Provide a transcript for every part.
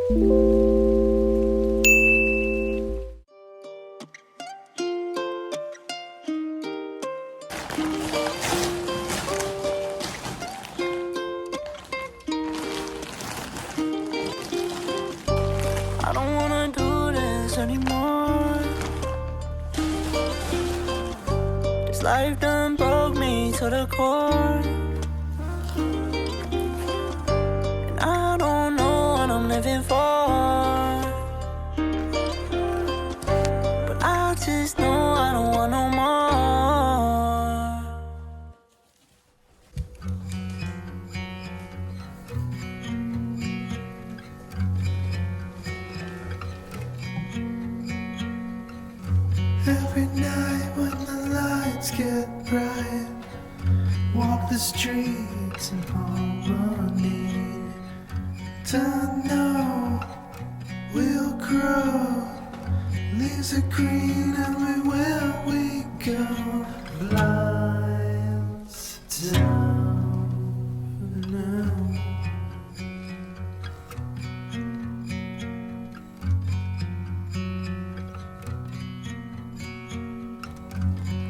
I don't wanna do this anymore. This life done broke me to the core. And I don't know what I'm living for, but I just know I don't want no more. Every night when the lights get bright, walk the streets in harmony. To know we'll grow, leaves are green everywhere we go. Blinds down for now.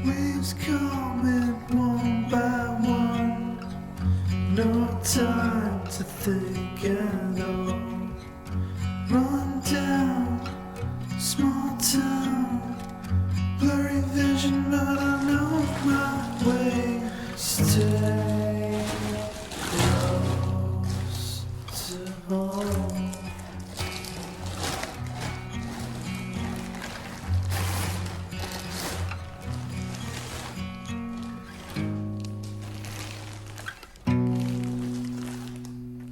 Waves coming one by one, no time to think at all. Run down, small town, blurry vision, but I know my way. Stay close to home.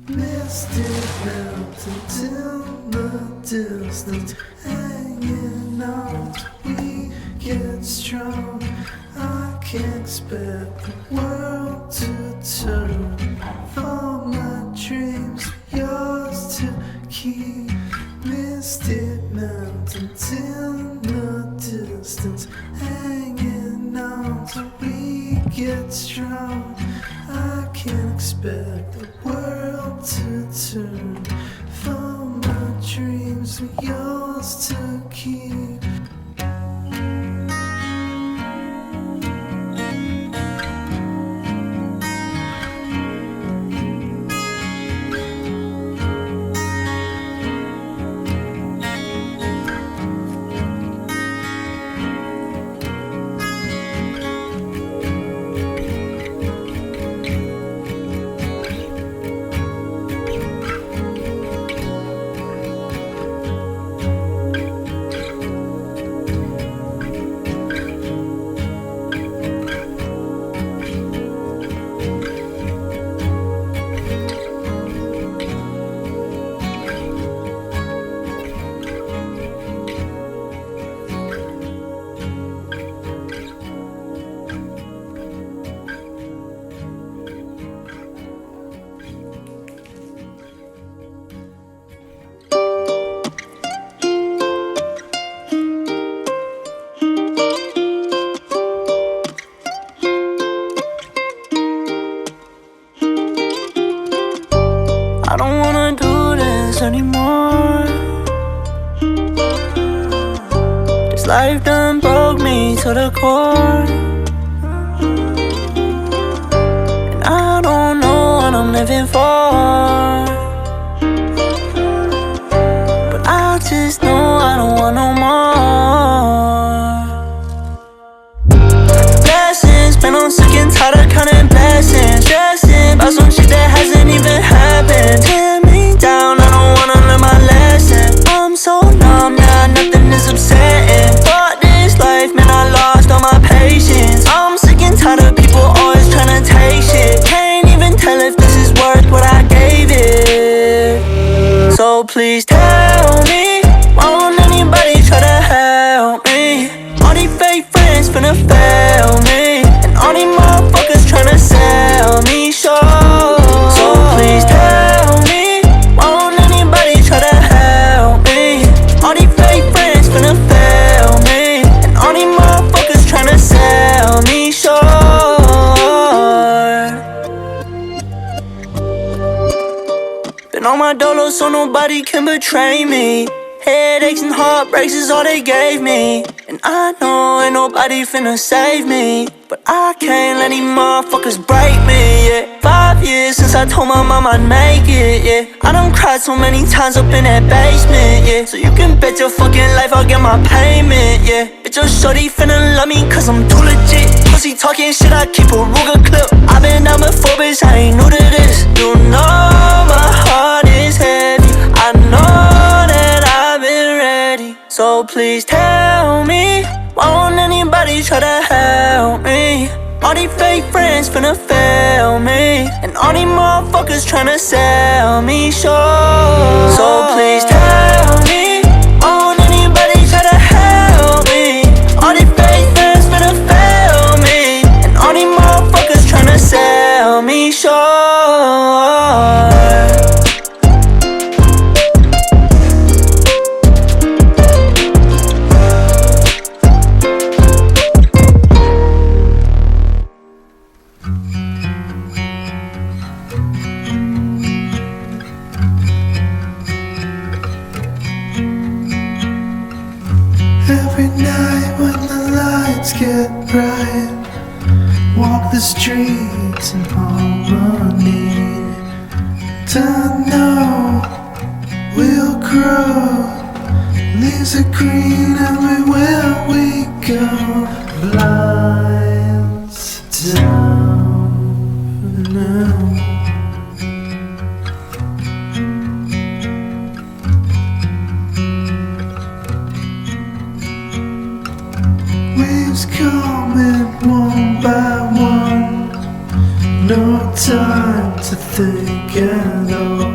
Misty mountain till the distance, hanging on till we get strong. I can't expect the world to turn. All my dreams are yours to keep. Misty mountain till the distance, hanging on till we get strong. I can't expect the world to turn. For my dreams are yours to keep. I don't wanna do this anymore. This life done broke me to the core. And I don't know what I'm living for, but I just know I don't want no more. Blessings, been on sick and tired of counting blessings. Stressing about some shit that hasn't even happened. Tear me down, I don't wanna learn my lesson. I'm so numb, now nothing is upsetting. Fuck this life, man, I lost all my patience. I'm sick and tired of people always tryna take shit. Can't even tell if this is worth what I gave it. So please tell me, why won't anybody try to help me? All these fake friends finna fail me, and all these motherfuckers tryna sell me short. So please tell me, why won't anybody try to help me? All these fake friends finna fail me, and all these motherfuckers tryna sell me short. Been Been on my dolo so nobody can betray me. Headaches and heartbreaks is all they gave me. And I know ain't nobody finna save me, but I can't let these motherfuckers break me, yeah. 5 years since I told my mom I'd make it, yeah. I done cried so many times up in that basement, yeah. So you can bet your fucking life I'll get my payment, yeah. Bitch, your shorty finna love me cause I'm too legit. Pussy talking shit, I keep a Ruger clip. I been down before, bitch, I ain't new to this. You know my heart is heavy, I know that I've been ready. So please tell me, why won't anybody try to help me? All these fake friends finna fail me, and all these motherfuckers tryna sell me short. So please tell me, why won't anybody try to help me? All these fake friends finna fail me, and all these motherfuckers tryna sell me short. Every night when the lights get bright, walk the streets in harmony. To know we'll grow, leaves are green everywhere we go. Blinds down for now. Waves coming one by one, no time to think at all.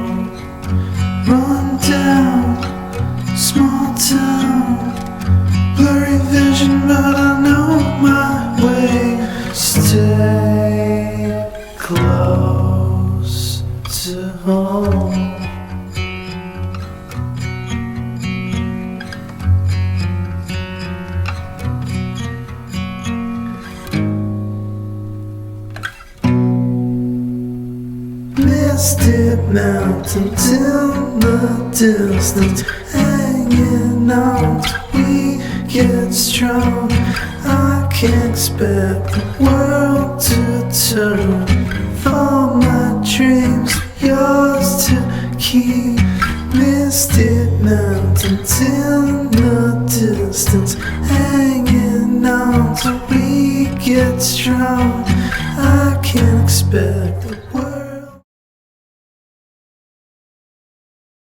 Run down, small town, blurry vision, but I know my way. Stay close to home. Misty mountain till the distance, hanging on till we get strong. I can't expect the world to turn for my dreams, yours to keep. Misty mountain till